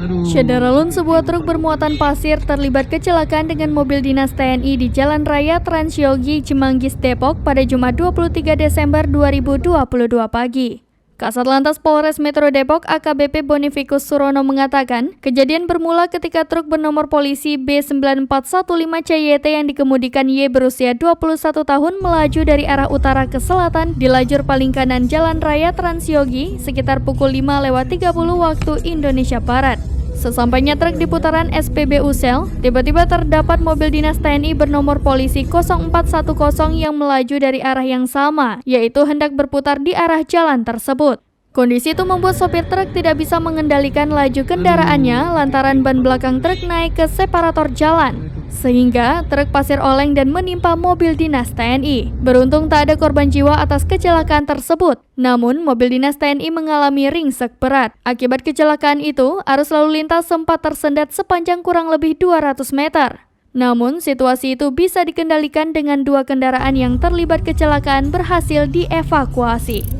Syederalun, sebuah truk bermuatan pasir terlibat kecelakaan dengan mobil dinas TNI di Jalan Raya Transyogi, Cimanggis, Depok pada Jumat 23 Desember 2022 pagi. Kasat Lantas Polres Metro Depok AKBP Bonificus Surono mengatakan, kejadian bermula ketika truk bernomor polisi B9415CYT yang dikemudikan Y berusia 21 tahun melaju dari arah utara ke selatan di lajur paling kanan Jalan Raya Transyogi sekitar pukul 5:30 waktu Indonesia Barat. Sesampainya truk di putaran SPBU Sel, tiba-tiba terdapat mobil dinas TNI bernomor polisi 0410 yang melaju dari arah yang sama, yaitu hendak berputar di arah jalan tersebut. Kondisi itu membuat sopir truk tidak bisa mengendalikan laju kendaraannya lantaran ban belakang truk naik ke separator jalan, sehingga truk pasir oleng dan menimpa mobil dinas TNI. Beruntung tak ada korban jiwa atas kecelakaan tersebut, namun mobil dinas TNI mengalami ringsek berat. Akibat kecelakaan itu, arus lalu lintas sempat tersendat sepanjang kurang lebih 200 meter. Namun, situasi itu bisa dikendalikan dengan dua kendaraan yang terlibat kecelakaan berhasil dievakuasi.